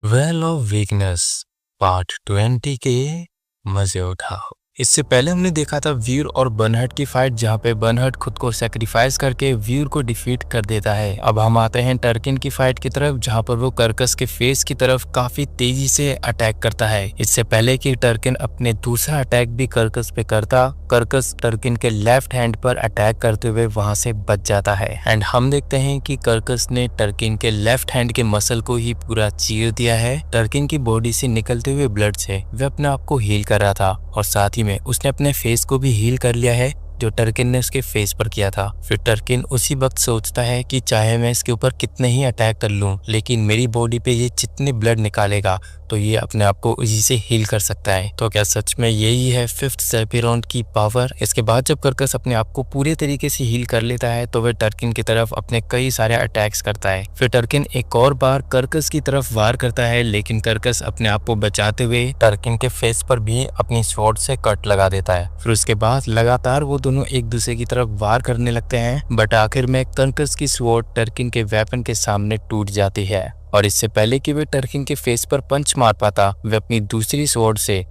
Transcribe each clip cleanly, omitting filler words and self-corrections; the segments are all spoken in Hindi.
वेल ऑफ वीकनेस पार्ट 20 के मजे उठाओ। इससे पहले हमने देखा था वीर और बर्नहट की फाइट, जहाँ पे बर्नहट खुद को सेक्रीफाइस करके वीर को डिफीट कर देता है। अब हम आते हैं टर्किन की फाइट की तरफ, जहाँ पर वो कर्कस के फेस की तरफ काफी तेजी से अटैक करता है। इससे पहले कि टर्किन अपने दूसरा अटैक भी कर्कस पे करता, कर्कस टर्किन के लेफ्ट हैंड पर अटैक करते हुए वहां से बच जाता है। एंड हम देखते हैं कि कर्कस ने टर्किन के लेफ्ट हैंड के मसल को ही पूरा चीर दिया है। टर्किन की बॉडी से निकलते हुए ब्लड से वह अपने आप को हील कर रहा था और साथ ही में उसने अपने फेस को भी हील कर लिया है, जो टर्किन ने उसके फेस पर किया था। फिर टर्किन उसी वक्त सोचता है कि चाहे मैं इसके ऊपर कितने ही अटैक कर लूं, लेकिन मेरी बॉडी पे ये जितने ब्लड निकालेगा तो ये अपने आप को इसी से हील कर सकता है। तो क्या सच में यही है फिफ्थ सेपिरोन की पावर? इसके बाद जब कर्कस अपने आप को पूरे तरीके से हील कर लेता है तो वह टर्किन की तरफ अपने कई सारे अटैक्स करता है। फिर टर्किन एक और बार कर्कस की तरफ वार करता है, लेकिन कर्कस अपने आप को बचाते हुए टर्किन के फेस पर भी अपनी स्वॉर्ड से कट लगा देता है। फिर उसके बाद लगातार वो दोनों एक दूसरे की तरफ वार करने लगते हैं, बट आखिर में कर्कस की स्वॉर्ड टर्किन के वेपन के सामने टूट जाती है और इससे पहले कि वे टर्किन के फेस पर पंच मार पाता, वे अपनी दूसरी स्वॉर्ड से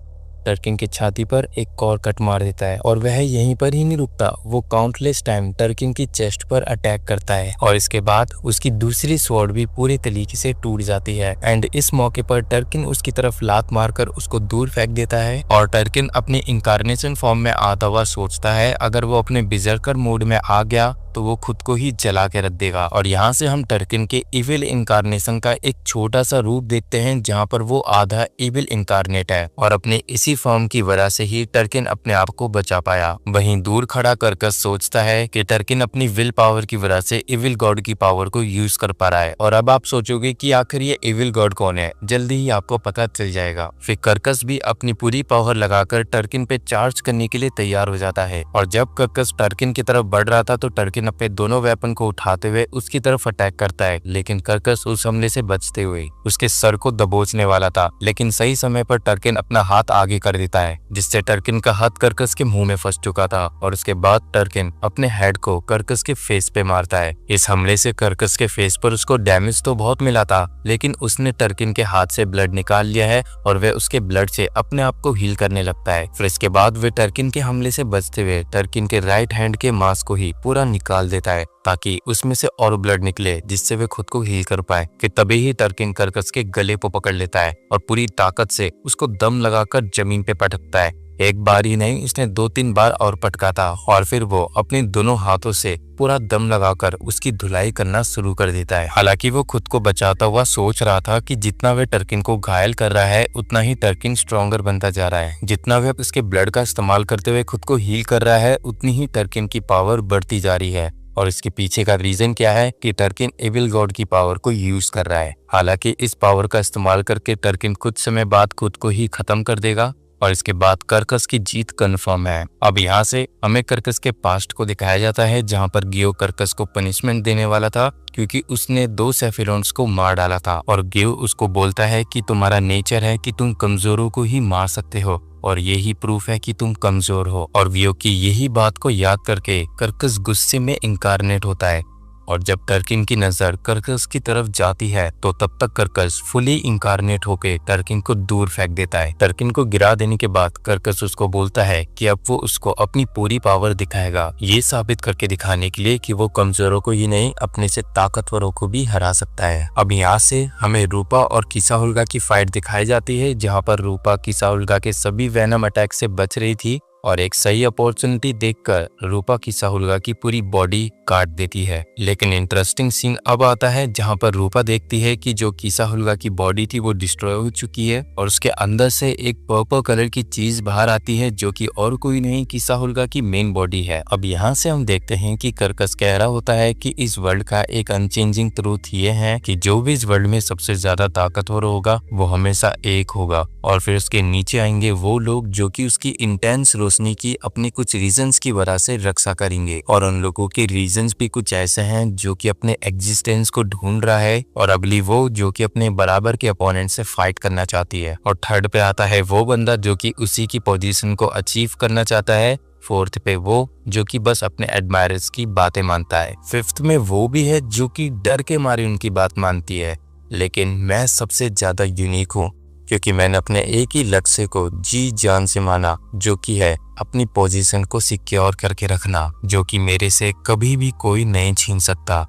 टर्किन की छाती पर एक और कट मार देता है। और वह यहीं पर ही नहीं रुकता, वो काउंटलेस टाइम टर्किन की चेस्ट पर अटैक करता है और इसके बाद उसकी दूसरी स्वॉर्ड भी पूरे तरीके से टूट जाती है। एंड इस मौके पर टर्किन उसकी तरफ लात मारकर उसको दूर फेंक देता है और टर्किन अपने इंकारनेशन फॉर्म में आता हुआ सोचता है अगर वो अपने बिजर्कर मोड में आ गया तो वो खुद को ही जला के रख देगा। और यहाँ से हम टर्किन के इविल इंकारनेशन का एक छोटा सा रूप देखते हैं, जहाँ पर वो आधा इविल इंकारनेट है और अपने इसी फॉर्म की वजह से ही टर्किन अपने आप को बचा पाया। वहीं दूर खड़ा कर्कस सोचता है कि टर्किन अपनी विल पावर की वजह से इविल गॉड की पावर को यूज कर पा रहा है। और अब आप सोचोगे कि आखिर ये इविल गॉड कौन है, जल्दी ही आपको पता चल जाएगा। फिर कर्कस भी अपनी पूरी पावर लगाकर टर्किन पे चार्ज करने के लिए तैयार हो जाता है और जब कर्कस टर्किन की तरफ बढ़ रहा था तो टर्किन अपने दोनों वेपन को उठाते हुए उसकी तरफ अटैक करता है, लेकिन कर्कस उस हमले से बचते हुए उसके सर को दबोचने वाला था, लेकिन सही समय पर टर्किन अपना हाथ आगे कर देता है, जिससे टर्किन का हाथ कर्कस के मुंह में फंस चुका था और उसके बाद टर्किन अपने हेड को कर्कस के फेस पे मारता है। इस हमले से कर्कस के फेस पर उसको डैमेज तो बहुत मिला था, लेकिन उसने टर्किन के हाथ से ब्लड निकाल लिया है और वह उसके ब्लड से अपने आप को हील करने लगता है। फिर इसके बाद वे टर्किन के हमले से बचते हुए टर्किन के राइट हैंड के मांस को ही पूरा निकाल देता है ताकि उसमें से और ब्लड निकले, जिससे वे खुद को हील कर पाए। फिर तभी ही टर्किन कर्कस के गले को पकड़ लेता है और पूरी ताकत से उसको दम लगाकर जमीन पे पटकता है। एक बार ही नहीं, इसने 2-3 बार और पटका था और फिर वो अपने दोनों हाथों से पूरा दम लगाकर उसकी धुलाई करना शुरू कर देता है। हालांकि वो खुद को बचाता हुआ सोच रहा था कि जितना वे टर्किन को घायल कर रहा है उतना ही टर्किन स्ट्रॉन्गर बनता जा रहा है, जितना वे उसके ब्लड का इस्तेमाल करते हुए खुद को हील कर रहा है उतनी ही टर्किन की पावर बढ़ती जा रही है। और इसके पीछे का रीजन क्या है कि टर्किन एविल गॉड की पावर को यूज कर रहा है। हालांकि इस पावर का इस्तेमाल करके टर्किन कुछ समय बाद खुद को ही खत्म कर देगा और इसके बाद कर्कस की जीत कंफर्म है। अब यहाँ से हमें कर्कस के पास्ट को दिखाया जाता है, जहाँ पर गियो कर्कस को पनिशमेंट देने वाला था क्योंकि उसने 2 सेफिरोन्स को मार डाला था और गियो उसको बोलता है कि तुम्हारा नेचर है कि तुम कमजोरों को ही मार सकते हो और यही प्रूफ है कि तुम कमजोर हो। और गियो की यही बात को याद करके कर्कस गुस्से में इंकारनेट होता है और जब टर्किन की नजर कर्कस की तरफ जाती है तो तब तक कर्कस फुली इंकारनेट होके टर्किन को दूर फेंक देता है। टर्किन को गिरा देने के बाद कर्कस उसको बोलता है कि अब वो उसको अपनी पूरी पावर दिखाएगा, ये साबित करके दिखाने के लिए कि वो कमजोरों को ही नहीं अपने से ताकतवरों को भी हरा सकता है। अब यहाँ से हमें रूपा और किसाहुल्गा की फाइट दिखाई जाती है, जहाँ पर रूपा किसाहुल्गा के सभी वेनम अटैक से बच रही थी और एक सही अपॉर्चुनिटी देखकर रूपा किसाहुल्गा की पूरी बॉडी काट देती है। लेकिन इंटरेस्टिंग सीन अब आता है जहां पर रूपा देखती है कि जो किसाहुल्गा की बॉडी थी वो डिस्ट्रॉय हो चुकी है और उसके अंदर से एक पर्पल कलर की चीज बाहर आती है, जो कि और कोई नहीं किसाहुल्गा की मेन बॉडी है। अब यहाँ से हम देखते हैं कि कर्कस कह रहा होता है कि इस वर्ल्ड का एक अनचेंजिंग ट्रूथ ये है कि जो भी इस वर्ल्ड में सबसे ज्यादा ताकतवर होगा वो हमेशा एक होगा और फिर उसके नीचे आएंगे वो लोग जो कि उसकी इंटेंस रोशनी की अपने कुछ रीजंस की वजह से रक्षा करेंगे और उन लोगों के रीजंस भी कुछ ऐसे हैं जो कि अपने एग्जिस्टेंस को ढूंढ रहा है और अगली वो जो कि अपने बराबर के अपोनेंट से फाइट करना चाहती है और थर्ड पे आता है वो बंदा जो कि उसी की पोजीशन को अचीव करना चाहता है, फोर्थ पे वो जो कि बस अपने एडमायरर्स की बातें मानता है, फिफ्थ में वो भी है जो कि डर के मारे उनकी बात मानती है लेकिन मैं सबसे ज़्यादा यूनिक हूँ क्योंकि मैंने अपने एक ही लक्ष्य को जी जान से माना, जो कि है अपनी पोजीशन को सिक्योर करके रखना, जो कि मेरे से कभी भी कोई नहीं छीन सकता।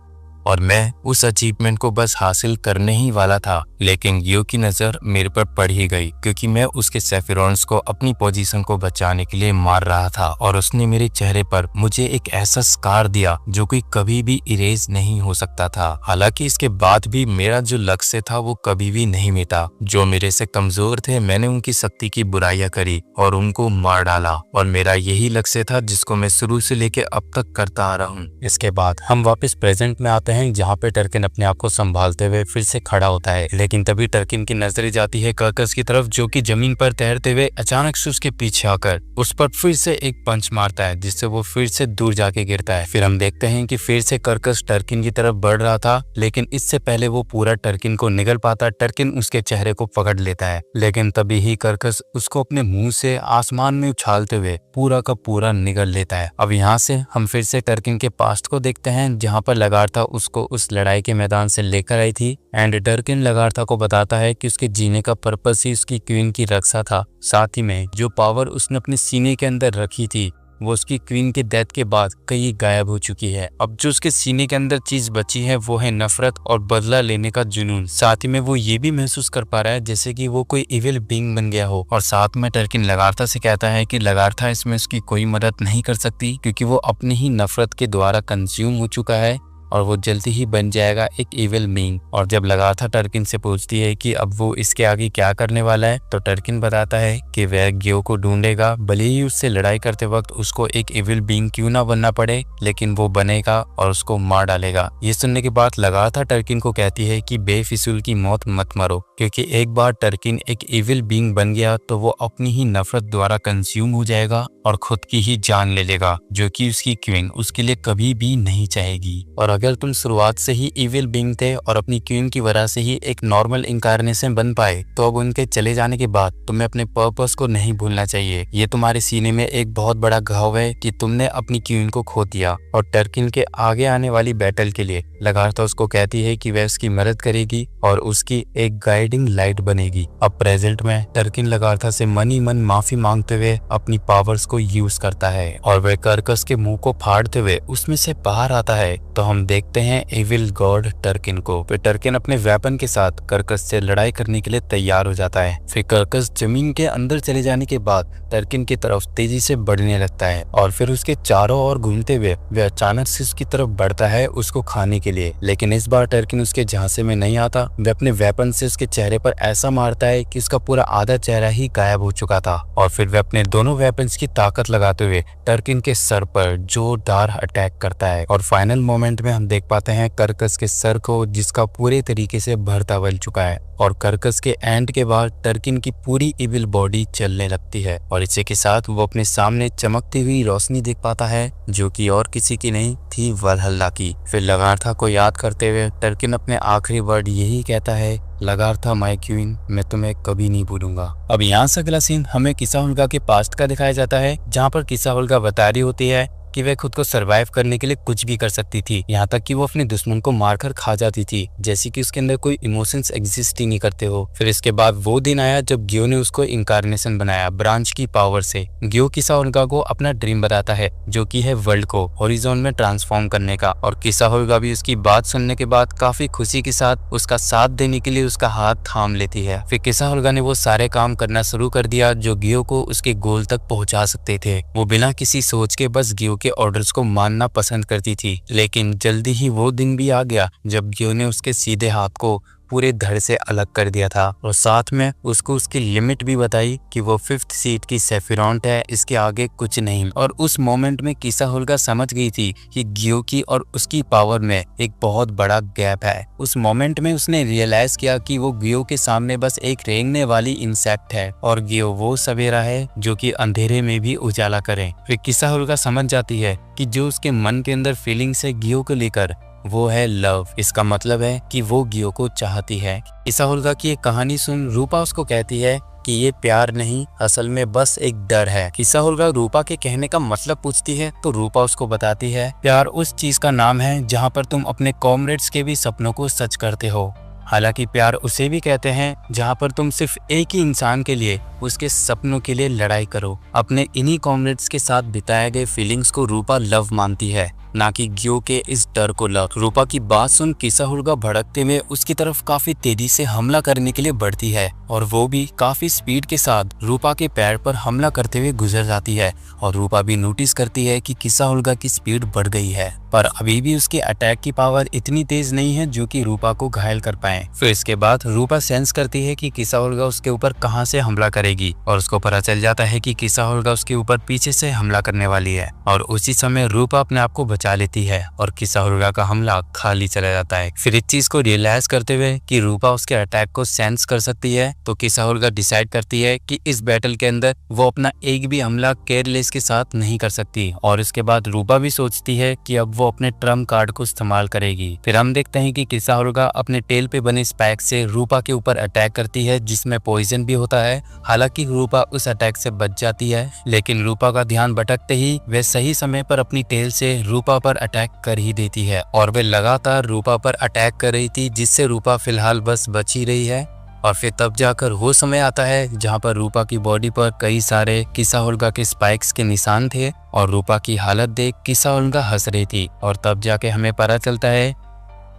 और मैं उस अचीवमेंट को बस हासिल करने ही वाला था, लेकिन गियो की नज़र मेरे पर पड़ ही गई क्योंकि मैं उसके सेफिरॉन्स को अपनी पोजीशन को बचाने के लिए मार रहा था और उसने मेरे चेहरे पर मुझे एक ऐसा स्कार दिया जो कि कभी भी इरेज नहीं हो सकता था। हालांकि इसके बाद भी मेरा जो लक्ष्य था वो कभी भी नहीं मिटा। जो मेरे से कमजोर थे मैंने उनकी शक्ति की बुराइयां करी और उनको मार डाला, और मेरा यही लक्ष्य था जिसको मैं शुरू से लेके अब तक करता आ रहा हूँ। इसके बाद हम वापस प्रेजेंट में आते हैं जहाँ पे टर्किन अपने आप को संभालते हुए फिर से खड़ा होता है, लेकिन तभी टर्किन की नजरें जाती है कर्कस की तरफ, जो कि जमीन पर तैरते हुए अचानक से उसके पीछे आकर उस पर फिर से एक पंच मारता है, जिससे वो फिर से दूर जाके गिरता है। फिर हम देखते हैं कि फिर से कर्कस टर्किन की तरफ बढ़ रहा था, लेकिन इससे पहले वो पूरा टर्किन को निगल पाता। टर्किन उसके चेहरे को पकड़ लेता है, लेकिन तभी ही कर्कस उसको अपने मुंह से आसमान में उछालते हुए पूरा का पूरा निगल लेता है। अब यहाँ से हम फिर से टर्किन के पास्ट को देखते हैं, जहाँ पर लगातार उसको उस लड़ाई के मैदान से लेकर आई थी, एंड टर्किन लगातार को बताता है कि उसके जीने का पर्पस ही उसकी क्वीन की रक्षा था। साथ ही में जो पावर उसने अपने सीने के अंदर रखी थी वो उसकी क्वीन के डेथ के बाद कहीं गायब हो चुकी है। अब जो उसके सीने के अंदर चीज बची है वो है नफरत और बदला लेने का जुनून। साथ ही में वो ये भी महसूस कर पा रहा है जैसे कि वो कोई इविल बीइंग बन गया हो। और साथ में टर्किन लगार्था से कहता है कि लगार्था इसमें उसकी कोई मदद नहीं कर सकती क्योंकि वो अपनी ही नफरत के द्वारा कंज्यूम हो चुका है और वो जल्दी ही बन जाएगा एक इविल बीइंग। और जब लगार्था टर्किन से पूछती है कि अब वो इसके आगे क्या करने वाला है, तो टर्किन बताता है कि वह गियो को ढूंढेगा, भले ही उससे लड़ाई करते वक्त उसको एक इविल बीइंग क्यों ना बनना पड़े, लेकिन वो बनेगा और उसको मार डालेगा। ये सुनने के बाद लगार्था टर्किन को कहती है कि बेफिजूल की मौत मत मरो, क्योंकि एक बार टर्किन एक इविल बीइंग बन गया तो वो अपनी ही नफरत द्वारा कंज्यूम हो जाएगा और खुद की ही जान ले लेगा, जो कि उसकी क्वीन उसके लिए कभी भी नहीं चाहेगी। और अगर तुम शुरुआत से ही इविल बीइंग थे और अपनी क्वीन की वजह से ही एक नॉर्मल इनकारनेशन बन पाए, तो अब उनके चले जाने के बाद तुम्हें अपने पर्पस को नहीं भूलना चाहिए। ये तुम्हारे सीने में एक बहुत बड़ा घाव है कि तुमने अपनी क्वीन को खो दिया। और टर्किन के आगे आने वाली बैटल के लिए लगार्था उसको कहती है कि वह उसकी मदद करेगी और उसकी एक गाइडिंग लाइट बनेगी। अब प्रेजेंट में टर्किन लगार्था से मन ही मन माफी मांगते हुए अपनी पावर्स को यूज करता है और वह कर्कस के मुंह को फाड़ते हुए उसमें से बाहर आता है। तो हम देखते हैं एविल गॉड टर्किन को। फिर टर्किन अपने वेपन के साथ कर्कस से लड़ाई करने के लिए तैयार हो जाता है। फिर कर्कस जमीन के अंदर चले जाने के बाद टर्किन की तरफ तेजी से बढ़ने लगता है और फिर उसके चारों ओर घूमते हुए वह अचानक से उसकी तरफ बढ़ता है उसको खाने के लिए। लेकिन इस बार टर्किन उसके झांसे में नहीं आता। वह अपने वेपन से उसके चेहरे पर ऐसा मारता है कि उसका पूरा आधा चेहरा ही गायब हो चुका था। और फिर वह अपने दोनों वेपन्स की ताकत लगाते हुए टर्किन के सर पर जोरदार अटैक करता है। और फाइनल मोमेंट में हम देख पाते हैं कर्कस के सर को, जिसका पूरे तरीके से भरता बल चुका है। और कर्कस के एंड के बाद टर्किन की पूरी इविल बॉडी चलने लगती है और इसी के साथ वो अपने सामने चमकती हुई रोशनी देख पाता है, जो कि और किसी की नहीं थी, वलहल्ला की। फिर लगार्था को याद करते हुए टर्किन अपने आखिरी वर्ड यही कहता है, लगार्था माय क्वीन, मैं तुम्हें कभी नहीं भूलूंगा। अब यहाँ से अगला सीन हमें किसा हुल्गा के पास्ट का दिखाया जाता है, जहाँ पर किसा हुल्गा बता रही होती है कि वह खुद को सरवाइव करने के लिए कुछ भी कर सकती थी, यहाँ तक कि वो अपने दुश्मन को मारकर खा जाती थी, जैसे कि उसके अंदर कोई इमोशंस एग्जिस्ट ही नहीं करते हो। फिर इसके बाद वो दिन आया जब गियो ने उसको इनकारनेशन बनाया ब्रांच की पावर से। गियो किसा हुल्गा को अपना ड्रीम बताता है, जो कि है वर्ल्ड को हॉरिजॉन में ट्रांसफॉर्म करने का। और किसा हुल्गा भी उसकी बात सुनने के बाद काफी खुशी के साथ उसका साथ देने के लिए उसका हाथ थाम लेती है। फिर किसा हुल्गा ने वो सारे काम करना शुरू कर दिया जो गियो को उसके गोल तक पहुंचा सकते थे। वो बिना किसी सोच के बस गियो के ऑर्डर्स को मानना पसंद करती थी। लेकिन जल्दी ही वो दिन भी आ गया जब गियो ने उसके सीधे हाथ को पूरे धड़ से अलग कर दिया था और साथ में उसको उसकी लिमिट भी बताई कि वो 5th सीट की सेफिरॉन्ट है, इसके आगे कुछ नहीं। और उस मोमेंट में किसा हुल्गा समझ गई थी कि गियो की और उसकी पावर में एक बहुत बड़ा गैप है। उस मोमेंट में उसने रियलाइज किया कि वो गियो के सामने बस एक रेंगने वाली इंसेक्ट है और गियो वो सवेरा है जो कि अंधेरे में भी उजाला करे। फिर किसा हुल्गा समझ जाती है कि जो उसके मन के अंदर फीलिंग्स है गियो को लेकर, वो है लव। इसका मतलब है कि वो गियो को चाहती है। किसा हुल्गा की एक कहानी सुन रूपा उसको कहती है कि ये प्यार नहीं, असल में बस एक डर है। किसा हुल्गा रूपा के कहने का मतलब पूछती है तो रूपा उसको बताती है, प्यार उस चीज का नाम है जहाँ पर तुम अपने कॉमरेड्स के भी सपनों को सच करते हो। हालांकि प्यार उसे भी कहते हैं जहां पर तुम सिर्फ एक ही इंसान के लिए, उसके सपनों के लिए लड़ाई करो। अपने इन्हीं कॉमरेड्स के साथ बिताए गए फीलिंग्स को रूपा लव मानती है, ना कि ग्यो के इस डर को लव। रूपा की बात सुन किसाहुल्गा भड़कते हुए उसकी तरफ काफी तेजी से हमला करने के लिए बढ़ती है और वो भी काफी स्पीड के साथ रूपा के पैर पर हमला करते हुए गुजर जाती है। और रूपा भी नोटिस करती है कि किसाहुल्गा की स्पीड बढ़ गई है, पर अभी भी उसके अटैक की पावर इतनी तेज नहीं है जो कि रूपा को घायल कर पाए। फिर इसके बाद रूपा सेंस करती है कि किसाहुल्गा उसके ऊपर कहां से हमला करेगी और उसको पता चल जाता है कि किसाहुल्गा उसके ऊपर पीछे से हमला करने वाली है। और उसी समय रूपा अपने आप को बचा लेती है और किसाहुल्गा का हमला खाली चला जाता है। फिर इस चीज को रियलाइज करते हुए कि रूपा उसके अटैक को सेंस कर सकती है, तो किसाहुल्गा डिसाइड करती है कि इस बैटल के अंदर वो अपना एक भी हमला केयरलेस के साथ नहीं कर सकती। और इसके बाद रूपा भी सोचती है कि अब वो अपने ट्रम्प कार्ड को इस्तेमाल करेगी। फिर हम देखते हैं कि किसाहुल्गा अपने टेल पे बने स्पाइक से रूपा के ऊपर अटैक करती है, जिसमें पॉइजन भी होता है। हालांकि रूपा उस अटैक से बच जाती है, लेकिन रूपा का ध्यान भटकते ही वह सही समय पर अपनी टेल से रूपा पर अटैक कर ही देती है और वे लगातार रूपा पर अटैक कर रही थी, जिससे रूपा फिलहाल बस बच ही रही है। और फिर तब जाकर वो समय आता है जहां पर रूपा की बॉडी पर कई सारे किसाहुल्गा के स्पाइक्स के निशान थे और रूपा की हालत देख किसाहुल्गा हंस रही थी। और तब जाके हमें पता चलता है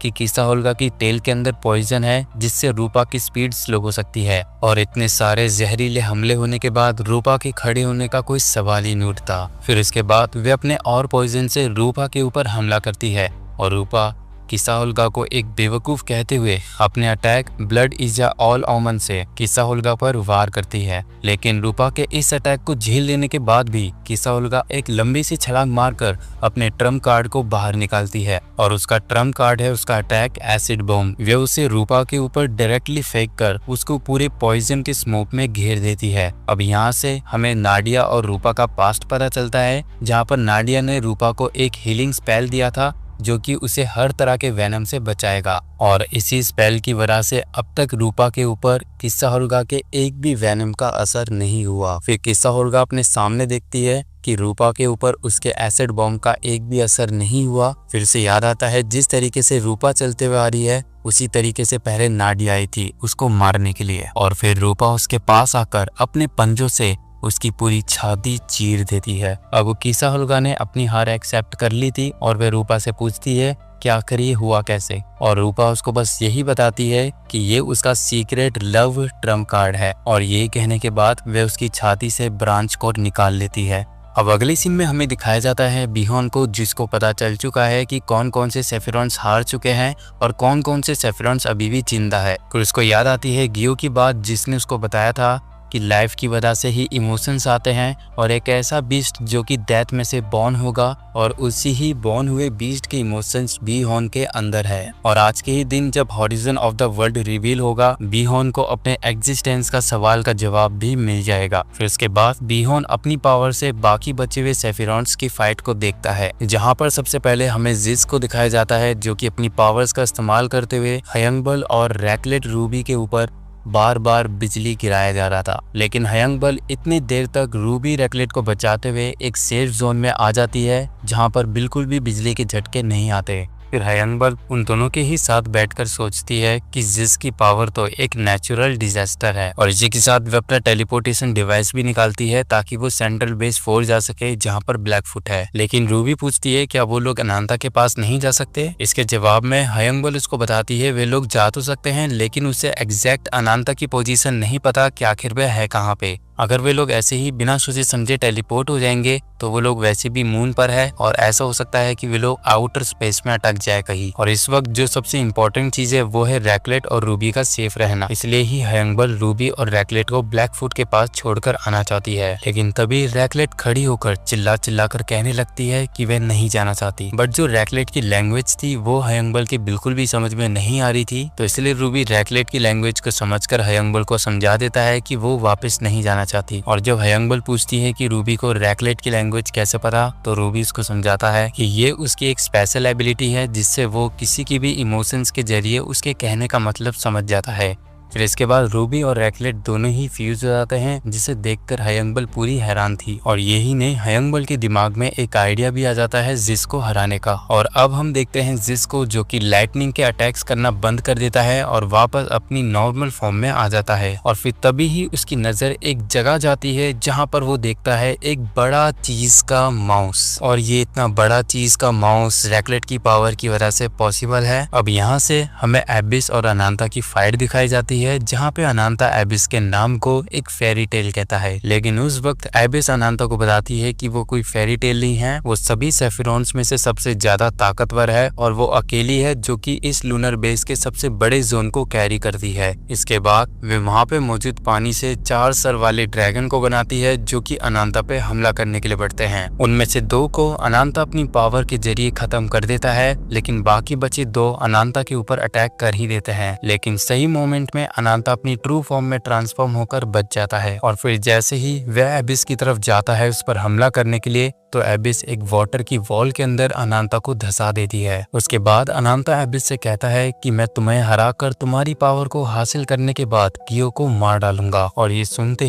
कि किसाहुल्गा की टेल के अंदर पॉइजन है, जिससे रूपा की स्पीड स्लो हो सकती है। और इतने सारे जहरीले हमले होने के बाद रूपा के खड़े होने का कोई सवाल ही नहीं उठता। फिर इसके बाद वे अपने और पॉइजन से रूपा के ऊपर हमला करती है और रूपा किसाहुल्गा को एक बेवकूफ कहते हुए अपने attack blood is a all ओमन से किसाहुल्गा पर वार करती है। लेकिन रूपा के इस अटैक को झेल लेने के बाद भी किसाहुल्गा एक लंबी सी छलांग मारकर अपने ट्रम्प कार्ड को बाहर निकालती है और उसका ट्रम्प कार्ड है उसका अटैक एसिड बॉम्ब। वे उसे रूपा के ऊपर डायरेक्टली फेंक कर उसको पूरे पॉइजन के स्मोक में घेर देती है। अब यहाँ से हमें नाडिया और रूपा का पास्ट पता चलता है, जहाँ पर नाडिया ने रूपा को एक हीलिंग स्पेल दिया था जो कि उसे हर तरह के वेनम से बचाएगा। और इसी स्पेल की वजह से अब तक रूपा के ऊपर किसाहुल्गा के एक भी वेनम का असर नहीं हुआ। फिर किसाहुल्गा अपने सामने देखती है कि रूपा के ऊपर उसके एसिड बॉम्ब का एक भी असर नहीं हुआ। फिर से याद आता है जिस तरीके से रूपा चलते हुए आ रही है उसी तरीके से पहले नाडिया आई थी उसको मारने के लिए। और फिर रूपा उसके पास आकर अपने पंजों से उसकी पूरी छाती चीर देती है। अब किसाहुल्गा ने अपनी हार एक्सेप्ट कर ली थी और वह रूपा से पूछती है कि आखिर ये हुआ कैसे। और रूपा उसको बस यही बताती है कि ये उसका सीक्रेट लव ट्रम्प कार्ड है। और ये कहने के बाद वह उसकी छाती से ब्रांच को निकाल लेती है। अब अगली सीन में हमें दिखाया जाता है बिहोन को, जिसको पता चल चुका है कि कौन कौन से सेफिरॉन्स हार चुके हैं और कौन कौन से सेफिरॉन्स अभी भी जिंदा है। फिर उसको याद आती है गियो की बात, जिसने उसको बताया था कि लाइफ की वजह से ही इमोशंस आते हैं और एक ऐसा बीस्ट जो कि डेथ में से बॉर्न होगा और उसी ही बॉर्न हुए बीस्ट के इमोशंस बीहोन के अंदर है। और आज के ही दिन जब horizon of the world reveal होगा, बीहोन को अपने एग्जिस्टेंस का सवाल का जवाब भी मिल जाएगा। फिर इसके बाद बीहोन अपनी पावर से बाकी बचे हुए सेफिरॉन्स की फाइट को देखता है, जहां पर सबसे पहले हमें जिस को दिखाया जाता है जो कि अपनी पावर्स का इस्तेमाल करते हुए हयंगबल और रैकलेट रूबी के ऊपर बार बार बिजली गिराया जा रहा था। लेकिन हयंगबल इतनी देर तक रूबी रैकलेट को बचाते हुए एक सेफ जोन में आ जाती है जहां पर बिल्कुल भी बिजली के झटके नहीं आते। फिर हयंगबल उन दोनों के ही साथ बैठकर सोचती है कि जिस की पावर तो एक नेचुरल डिजास्टर है और इसी के साथ वे अपना टेलीपोर्टेशन डिवाइस भी निकालती है ताकि वो सेंट्रल बेस 4 जा सके जहां पर ब्लैकफुट है। लेकिन रूबी पूछती है क्या वो लोग अनांता के पास नहीं जा सकते। इसके जवाब में हयंगबल उसको बताती है वे लोग जा तो सकते हैं, लेकिन उसे एग्जैक्ट अनांता की पोजीशन नहीं पता कि आखिर वह है कहाँ पे। अगर वे लोग ऐसे ही बिना सोचे समझे टेलीपोर्ट हो जाएंगे तो वो लोग वैसे भी मून पर है और ऐसा हो सकता है कि वे लोग आउटर स्पेस में अटक जाए कहीं। और इस वक्त जो सबसे इम्पोर्टेंट चीज है वो है रैकलेट और रूबी का सेफ रहना। इसलिए ही हयंगबल रूबी और रैकलेट को ब्लैकफुट के पास छोड़कर आना चाहती है। लेकिन तभी रैकलेट खड़ी होकर चिल्ला चिल्ला कर कहने लगती है कि वह नहीं जाना चाहती। बट जो रैकलेट की लैंग्वेज थी वो हयंगबल की बिल्कुल भी समझ में नहीं आ रही थी, तो इसलिए रूबी रैकलेट की लैंग्वेज को समझकर हयंगबल को समझा देता है कि वो वापस नहीं जाना चाहती। और जब हयंगबल पूछती है कि रूबी को रैकलेट की लैंग्वेज कैसे पता, तो रूबी उसको समझाता है कि ये उसकी एक स्पेशल एबिलिटी है जिससे वो किसी की भी इमोशंस के जरिए उसके कहने का मतलब समझ जाता है। फिर इसके बाद रूबी और रैकलेट दोनों ही फ्यूज हो जाते हैं, जिसे देखकर हयंगबल पूरी हैरान थी और यही नहीं, हयंगबल के दिमाग में एक आइडिया भी आ जाता है जिस को हराने का। और अब हम देखते हैं जिस को, जो कि लाइटनिंग के अटैक्स करना बंद कर देता है और वापस अपनी नॉर्मल फॉर्म में आ जाता है। और फिर तभी ही उसकी नजर एक जगह जाती है जहाँ पर वो देखता है एक बड़ा चीज का माउस। और ये इतना बड़ा चीज का माउस रैकलेट की पावर की वजह से पॉसिबल है। अब यहाँ से हमें एबिस और अनांता की फाइट दिखाई जाती है, जहाँ पे अनांता एबिस के नाम को एक फेरी टेल कहता है, लेकिन उस वक्त एबिस अनांता को बताती है कि वो कोई फेरी टेल नहीं है, वो सभी सेफिरॉन्स में से सबसे ज्यादा ताकतवर है और वो अकेली है जो कि इस लूनर बेस के सबसे बड़े जोन को कैरी करती है। इसके बाद वे वहाँ पे मौजूद पानी से 4 सर वाले ड्रैगन को बनाती है जो कि अनांता पे हमला करने के लिए बढ़ते हैं। उनमें से 2 को अनांता अपनी पावर के जरिए खत्म कर देता है, लेकिन बाकी बचे 2 अनांता के ऊपर अटैक कर ही देते हैं। लेकिन सही मोमेंट में अनांता अपनी ट्रू फॉर्म में ट्रांसफॉर्म होकर बच जाता है और फिर जैसे ही वह एबिस की तरफ जाता है उस पर हमला करने के लिए, तो एबिस एक वाटर की वॉल के अंदर अनांता को धंसा देती है। उसके बाद अनांता एबिस से कहता है कि मैं तुम्हें हराकर तुम्हारी पावर को हासिल करने के बाद कियो को मार डालूंगा। और ये सुनते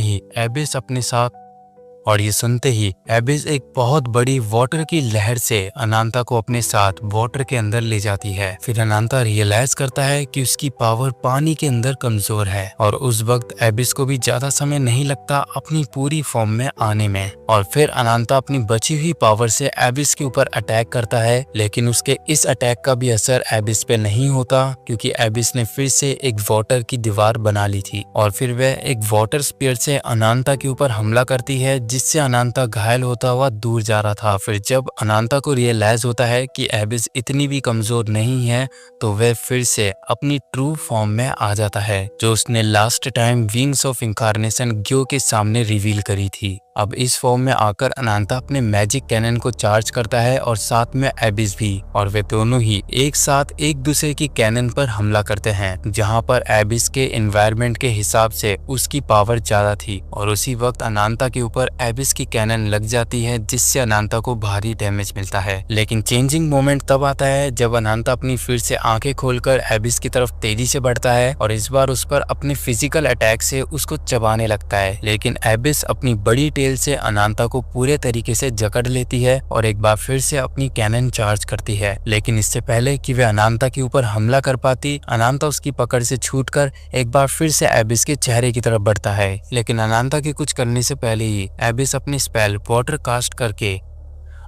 ही एबिस एक बहुत बड़ी वाटर की लहर से अनांता को अपने साथ वाटर के अंदर ले जाती है। फिर अनांता रियलाइज करता है कि उसकी पावर पानी के अंदर कमजोर है और उस वक्त एबिस को भी ज्यादा समय नहीं लगता अपनी पूरी फॉर्म में आने में। और फिर अनांता अपनी बची हुई पावर से एबिस के ऊपर अटैक करता है, लेकिन उसके इस अटैक का भी असर एबिस पे नहीं होता क्योंकि एबिस ने फिर से एक वाटर की दीवार बना ली थी और फिर वह एक वाटर स्पीयर से अनांता के ऊपर हमला करती है, जिससे अनांता घायल होता हुआ दूर जा रहा था। फिर जब अनांता को रियलाइज होता है कि एबिस इतनी भी कमजोर नहीं है, तो वह फिर से अपनी ट्रू फॉर्म में आ जाता है जो उसने last time wings of incarnation ग्यो के सामने रिवील करी थी। अब इस फॉर्म में आकर अनांता अपने मैजिक कैनन को चार्ज करता है और साथ में एबिस भी, और वे दोनों ही एक साथ एक दूसरे की कैनन पर हमला करते हैं, जहां पर एबिस के एनवायरनमेंट के हिसाब से उसकी पावर ज्यादा थी और उसी वक्त अनांता के ऊपर एबिस की कैनन लग जाती है, जिससे अनांता को भारी डैमेज मिलता है। लेकिन चेंजिंग मोमेंट तब आता है जब अनांता अपनी फिर से आंखें खोलकर एबिस की तरफ तेजी से बढ़ता है और इस बार उस पर अपने फिजिकल अटैक से उसको चबाने लगता है, लेकिन एबिस अपनी बड़ी टेल से अनांता को पूरे तरीके से जकड़ लेती है और एक बार फिर से अपनी कैनन चार्ज करती है। लेकिन इससे पहले कि वे अनांता के ऊपर हमला कर पाती, अनांता उसकी पकड़ से छूटकर एक बार फिर से एबिस के चेहरे की तरफ बढ़ता है। लेकिन अनांता के कुछ करने से पहले ही एबिस अपनी स्पेल वाटर कास्ट करके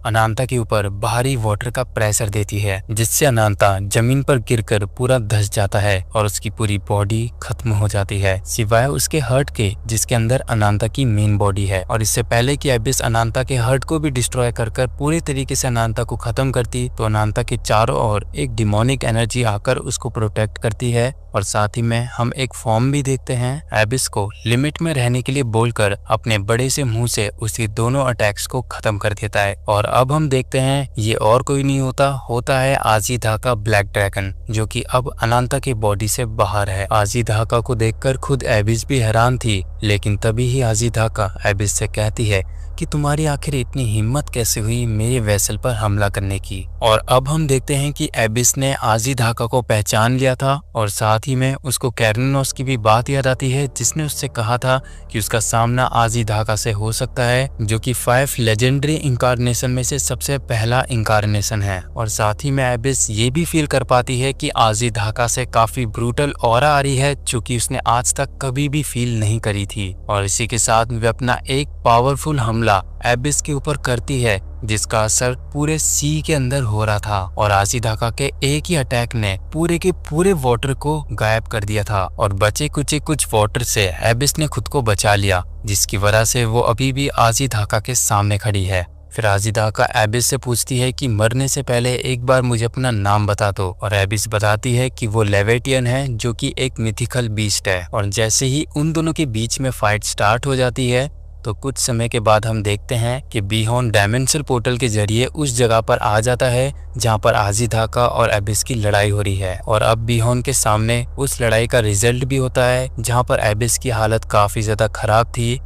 अनांता के ऊपर भारी वाटर का प्रेशर देती है, जिससे अनांता जमीन पर गिरकर पूरा धंस जाता है और उसकी पूरी बॉडी खत्म हो जाती है, सिवाय उसके हर्ट के जिसके अंदर अनांता की मेन बॉडी है। और इससे पहले कि एबिस अनांता के हर्ट को भी डिस्ट्रॉय कर पूरी तरीके से अनांता को खत्म करती, तो अनांता के चारों ओर एक डिमोनिक एनर्जी आकर उसको प्रोटेक्ट करती है। और साथ ही में हम एक फॉर्म भी देखते हैं एबिस को लिमिट में रहने के लिए बोलकर अपने बड़े से मुंह से उसके दोनों अटैक्स को खत्म कर देता है। और अब हम देखते हैं ये और कोई नहीं होता है आजीधा का ब्लैक ड्रैगन, जो कि अब अनांता के बॉडी से बाहर है। आजीधा को देखकर खुद एबिस भी हैरान थी, लेकिन तभी ही आजीधा एबिस से कहती है कि तुम्हारी आखिर इतनी हिम्मत कैसे हुई मेरे वेसल पर हमला करने की। और अब हम देखते हैं कि एबिस ने आजीधा को पहचान लिया था और साथ ही में उसको कैरनोस की भी बात याद आती है, जिसने उससे कहा था कि उसका सामना आजीधा से हो सकता है, जो कि 5 लेजेंडरी इंकारनेशन में से सबसे पहला इंकारनेशन है। और साथ ही में एबिस ये भी फील कर पाती है कि आजीधा से काफी ब्रूटल ऑरा आ रही है, जो कि उसने आज तक कभी भी फील नहीं करी थी। और इसी के साथ वे अपना एक पावरफुल हमला एबिस के ऊपर करती है, जिसका असर पूरे सी के अंदर हो रहा था और आजीधा के एक ही अटैक ने पूरे के पूरे वाटर को गायब कर दिया था और बचे कुछ वाटर से एबिस ने खुद को बचा लिया, जिसकी वजह से वो अभी भी आजीधा के सामने खड़ी है। फिर आजीधा एबिस से पूछती है कि मरने से पहले एक बार मुझे अपना नाम बता दो, और एबिस बताती है कि वो लेवेटियन है, जो कि एक मिथिकल बीस्ट है। और जैसे ही उन दोनों के बीच में फाइट स्टार्ट हो जाती है, तो कुछ समय के बाद हम देखते हैं कि बीहोन डायमेंशनल पोर्टल के जरिए उस जगह पर आ जाता है जहां पर आजीधा और एबिस की लड़ाई हो रही है। और अब बीहोन के सामने उस लड़ाई का रिजल्ट भी होता है, जहां पर एबिस की हालत काफी ज्यादा खराब थी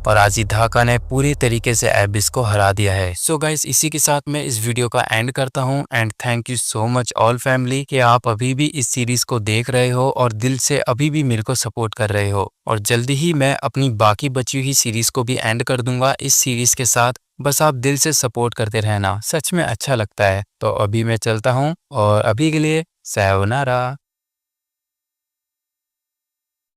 और अजिधाका ने पूरी तरीके से एबिस को हरा दिया है। सो गाइस, इसी के साथ मैं इस वीडियो का एंड करता हूँ and thank you so much all family कि आप अभी भी इस सीरीज को देख रहे हो और दिल से अभी भी मेरे को सपोर्ट कर रहे हो। और जल्दी ही मैं अपनी बाकी बची हुई सीरीज को भी एंड कर दूंगा इस सीरीज के साथ। बस आप दिल से सपोर्ट करते रहना, सच में अच्छा लगता है। तो अभी मैं चलता हूँ और अभी के लिए सायोनारा।